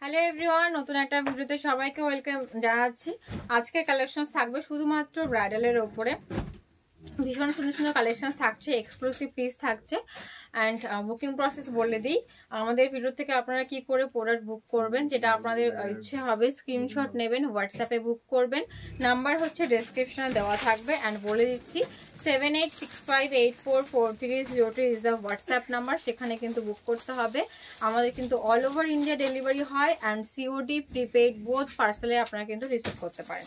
Hello everyone, নতুন একটা ভিডিওতে সবাইকে ওয়েলকাম জানাচ্ছি। আজকে কালেকশনস থাকবে শুধুমাত্র ব্রাইডালের ওপরে। ভীষণ সুন্দর সুন্দর কালেকশনস থাকছে, এক্সক্লুসিভ পিস থাকছে। অ্যান্ড বুকিং প্রসেস বলে দিই, আমাদের ভিডিও থেকে আপনারা কি করে প্রোডাক্ট বুক করবেন, যেটা আপনাদের ইচ্ছে হবে স্ক্রিনশট নেবেন, হোয়াটসঅ্যাপে বুক করবেন। নাম্বার হচ্ছে ডেসক্রিপশনে দেওয়া থাকবে। অ্যান্ড বলে দিচ্ছি 7865844303 ইজ দ্য হোয়াটসঅ্যাপ নাম্বার, সেখানে কিন্তু বুক করতে হবে। আমাদের কিন্তু অল ওভার ইন্ডিয়া ডেলিভারি হয়। অ্যান্ড সিওডি প্রিপেড বোথ পার্সেলে আপনারা কিন্তু রিসিভ করতে পারেন।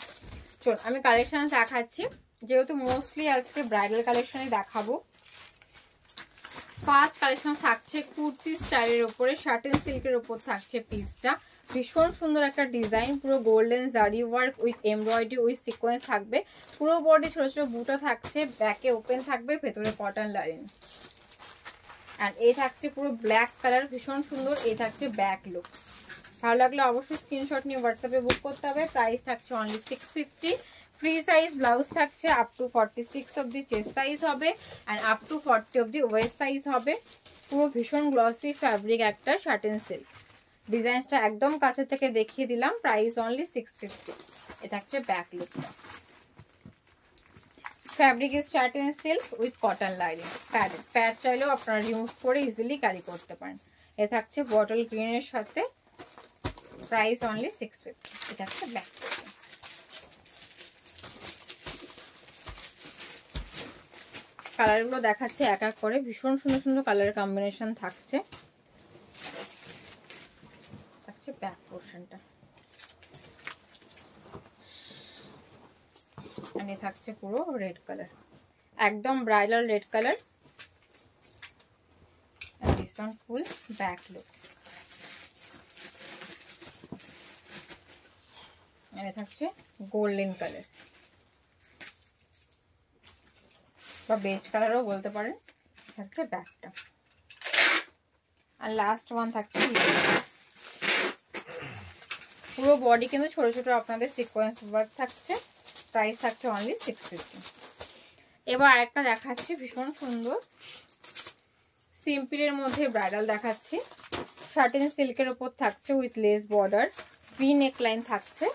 চল আমি কালেকশন দেখাচ্ছি, যেহেতু মোস্টলি আজকে ব্রাইডাল কালেকশনই দেখাবো। ফার্স্ট কালেকশন থাকছে কুর্তি স্টাইলের উপরে, শার্টেন সিল্কের উপর থাকছে পিসটা। ভীষণ সুন্দর একটা ডিজাইন, পুরো গোল্ডেন জারি work with embroidery with sequence থাকবে। পুরো বডি ছোট ছোট বুটা থাকছে, ব্যাকে ওপেন থাকবে, ভেতরে কটন লাইন। অ্যান্ড এই থাকছে পুরো ব্ল্যাক কালার, ভীষণ সুন্দর। এই থাকছে ব্যাক লুক। ভালো লাগলে অবশ্যই স্ক্রিনশট নিয়ে হোয়াটসঅ্যাপে বুক করতে হবে। প্রাইস থাকছে অনলি 650। ফ্রি সাইজ ব্লাউজ থাকছে আপ টু 46 অবধি চেস্ট সাইজ হবে, অ্যান্ড আপ টু 40 অবধি ওয়েস্ট সাইজ হবে। পুরো ভীষণ গ্লসি ফ্যাব্রিক একটা শার্টেন সিল্ক। ডিজাইনসটা একদম কাছে থেকে দেখিয়ে দিলাম। Price only 650। এটা হচ্ছে ব্যাক লুকটা। Fabric is শার্টেন silk with cotton lining. Pad চাইলেও আপনারা রিমুভ করে ইজিলি ক্যারি করতে পারেন। এ থাকছে বটল গ্রিনের সাথে। Price only 650। এটা হচ্ছে ব্যাক। কালারগুলো দেখাচ্ছে এক এক করে, ভীষণ সুন্দর সুন্দর কালার কম্বিনেশন থাকছে। ব্যাক পোর্শনটা আর থাকছে পুরো রেড কালার, একদম bridal red colour. This one full back look. আর থাকছে গোল্ডেন কালার বা বেজ কালারও বলতে পারেন। থাকছে ব্যাকটা। আর লাস্ট ওয়ান থাকছে পুরো বডি কিন্তু ছোট ছোট আপনাদের সিকোয়েন্স ওয়ার্ক থাকছে। প্রাইস থাকছে অনলি 650। এবার আরেকটা দেখাচ্ছি ভীষণ সুন্দর সিম্পলের মধ্যে ব্রাইডাল দেখাচ্ছি। শার্টেন সিল্কের উপর থাকছে with less border, V neck line থাকছে,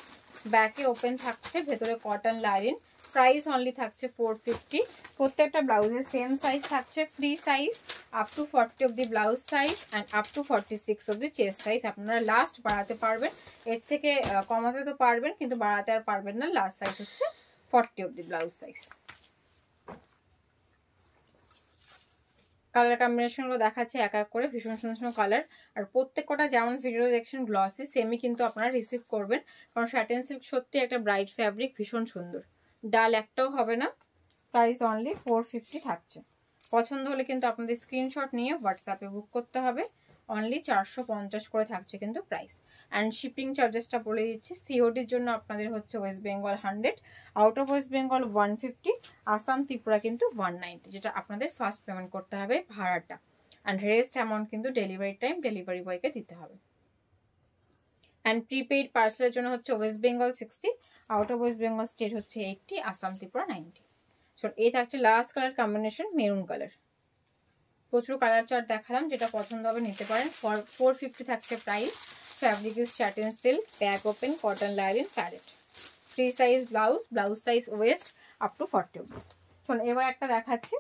ব্যাকে ওপেন থাকছে, ভেতরে কটন লাইন। প্রাইস অনলি থাকছে 450। প্রত্যেকটা ব্লাউজের সেম সাইজ থাকছে, ফ্রি সাইজ আপ টু 40 অবধি blouse size, and up to 46 অবধি চেস্ট সাইজ। আপনারা লাস্ট বাড়াতে পারবেন, এর থেকে কমাতে তো পারবেন কিন্তু বাড়াতে আর পারবেন না। লাস্ট সাইজ হচ্ছে 40 অবধি ব্লাউজ সাইজ। কালার কম্বিনেশনগুলো দেখাচ্ছে এক এক করে, ভীষণ সুন্দর সুন্দর কালার। আর প্রত্যেকটা যেমন ভিডিও দেখছেন গ্লসি, সেমই কিন্তু আপনারা রিসিভ করবেন, কারণ শার্টেন সিল্ক সত্যি একটা ব্রাইট ফ্যাব্রিক, ভীষণ সুন্দর, ডাল একটাও হবে না। প্রাইস অনলি 450 থাকছে। পছন্দ হলে কিন্তু আপনাদের স্ক্রিনশট নিয়ে হোয়াটসঅ্যাপে বুক করতে হবে। অনলি 450 করে থাকছে কিন্তু প্রাইস। অ্যান্ড শিপিং চার্জেসটা বলে দিচ্ছি, সিওডির জন্য আপনাদের হচ্ছে West Bengal 100, out of West Bengal 150, Assam Tripura কিন্তু 190, যেটা আপনাদের ফার্স্ট পেমেন্ট করতে হবে ভাড়াটা। অ্যান্ড রেস্ট অ্যামাউন্ট কিন্তু ডেলিভারি টাইম ডেলিভারি বয়কে দিতে হবে। অ্যান্ড প্রিপেইড পার্সেলের জন্য হচ্ছে West Bengal 60, out of West Bengal state হচ্ছে 80, আসাম ত্রিপুরা 90। এই থাকছে last colour combination maroon colour. প্রচুর কালার চার্ট দেখালাম, যেটা পছন্দ হবে নিতে পারেন। 450 থাকছে price. Fabric is শার্টেন silk, back open, cotton line, parrot. Free size blouse, blouse size West up to 40 অবধি। চলুন এবার একটা দেখাচ্ছি,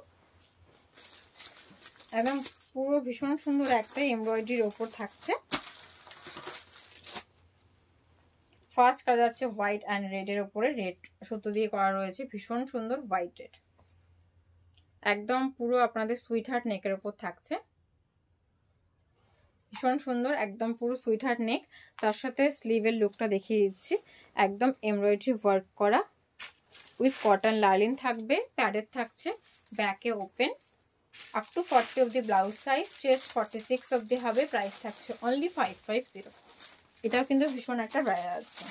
একদম পুরো ভীষণ সুন্দর একটা এমব্রয়ডারির ওপর থাকছে। ফার্স্ট কালার যাচ্ছে হোয়াইট অ্যান্ড রেডের ওপরে, রেড সুতো দিয়ে করা রয়েছে, ভীষণ সুন্দর হোয়াইট রেড। একদম পুরো আপনাদের সুইট হার্ট নেকের ওপর থাকছে, ভীষণ সুন্দর, একদম পুরো সুইট হার্ট নেক। তার সাথে স্লিভের লুকটা দেখিয়ে দিচ্ছি, একদম এমব্রয়ডারি ওয়ার্ক করা উইথ কটন লাইনিং থাকবে, প্যাডের থাকছে, ব্যাকে ওপেন, আপ টু 40 অবধি ব্লাউজ সাইজ, চেস্ট 46 অবধি হবে। প্রাইস থাকছে অনলি 550। এটাও কিন্তু ভীষণ একটা ব্রাইডাল আছে।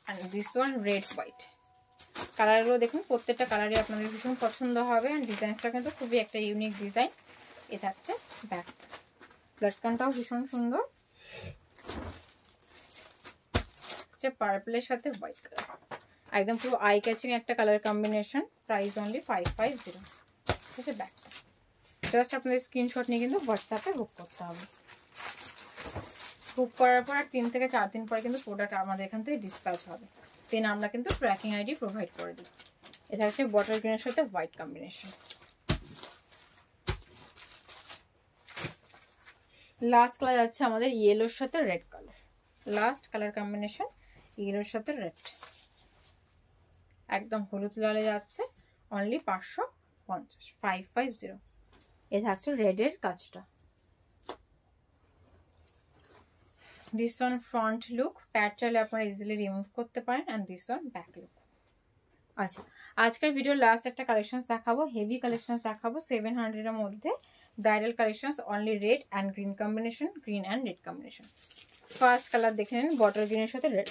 And this one red white. কালারগুলো দেখুন, প্রত্যেকটা কালারই আপনাদের ভীষণ পছন্দ হবে। অ্যান্ড ডিজাইনটা কিন্তু খুবই একটা ইউনিক ডিজাইন। এ থাকছে ব্যাক, ব্লাডকানটাও ভীষণ সুন্দর, হচ্ছে পার্পলের সাথে হোয়াইট কালার, একদম পুরো আই ক্যাচিং একটা কালার কম্বিনেশন। Price only 550। হচ্ছে ব্যাকটা। জাস্ট আপনাদের স্ক্রিনশট নিয়ে কিন্তু হোয়াটসঅ্যাপে বুক করতে হবে। বুক করার পর 3 থেকে 4 দিন পরে কিন্তু প্রোডাক্ট আমাদের এখান থেকে ডিসপ্যাচ হবে। দেন আমরা কিন্তু ট্র্যাকিং আইডি প্রোভাইড করে দিই। এটা হচ্ছে বটল গ্রিনের সাথে হোয়াইট কম্বিনেশন। লাস্ট কালার যাচ্ছে আমাদের ইয়েলোর সাথে red colour. Last colour combination ইয়েলোর সাথে রেড, একদম হলুদ লালে যাচ্ছে। অনলি 550, 550। এ থাকছে রেডের কাজটা। This one front look, pad চাইলে আপনারা ইজিলি রিমুভ করতে পারেন। And this one back look. আচ্ছা, আজকের ভিডিও লাস্ট একটা কালেকশনস দেখাবো, হেভি কালেকশনস দেখাবো 700 এর মধ্যে। Bridal collections, only red and green combination, green and red combination. First colour দেখে নিন, বটল গ্রিনের সাথে রেড।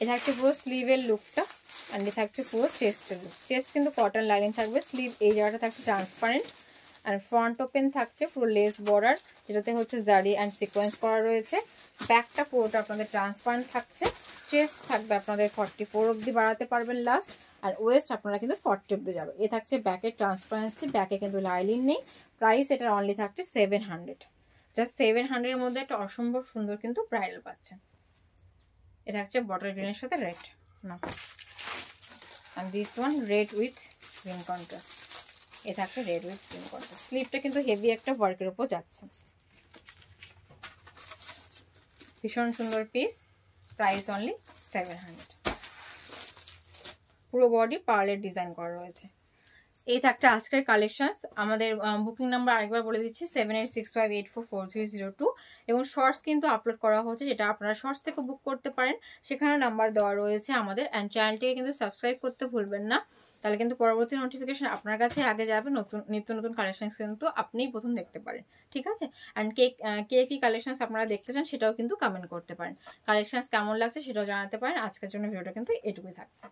এ থাকছে পুরো স্লিভের লুকটা, অ্যান্ড এ থাকছে পুরো চেস্টের লুক। চেস্ট কিন্তু কটন লাইনিং থাকবে, স্লিভ এই জায়গাটা থাকছে ট্রান্সপারেন্ট, অ্যান্ড ফ্রন্ট ওপেন থাকছে পুরো লেস বর্ডার, যেটাতে হচ্ছে জারি অ্যান্ড সিকোয়েন্স করা রয়েছে। ব্যাকটা পুরোটা আপনাদের ট্রান্সপারেন্ট থাকছে। চেস্ট থাকবে আপনাদের 44 অবধি বাড়াতে পারবেন লাস্ট, আর ওয়েস্ট আপনারা কিন্তু 40 অবধি যাবে। এ থাকছে ব্যাকের ট্রান্সপারেন্সি, ব্যাকে কিন্তু লাইলিন নেই। প্রাইস এটার অনলি থাকছে 700। জাস্ট 700 এর মধ্যে একটা অসম্ভব সুন্দর কিন্তু ব্রাইডাল পাচ্ছেন। এটা হচ্ছে বটল গ্রিনের সাথে রেড, না, and this one red with green contrast. এ থাকছে রেড উইথ গ্রিন কন্ট্রাস্ট। স্লিভটা কিন্তু হেভি একটা ওয়ার্কের উপর যাচ্ছে, ভীষণ সুন্দর পিস। Price only 700। পুরো বডি পার্লের ডিজাইন করা রয়েছে। এই থাকছে আজকের কালেকশনস। আমাদের বুকিং নাম্বার আরেকবার বলে দিচ্ছি 7865844302, এবং শর্টস কিন্তু আপলোড করা হচ্ছে, যেটা আপনারা শর্টস থেকে বুক করতে পারেন। সেখানে নাম্বার দেওয়া রয়েছে আমাদের। অ্যান্ড চ্যানেলটিকে কিন্তু সাবস্ক্রাইব করতে ভুলবেন না, তাহলে কিন্তু পরবর্তী নোটিফিকেশন আপনার কাছে আগে যাবে। নিত্য নতুন কালেকশনস কিন্তু আপনিই প্রথম দেখতে পারেন, ঠিক আছে? অ্যান্ড কে কি কালেকশনস আপনারা দেখতে চান সেটাও কিন্তু কমেন্ট করতে পারেন। কালেকশনস কেমন লাগছে সেটাও জানাতে পারেন। আজকের জন্য ভিডিওটা কিন্তু এটুকুই থাকছে।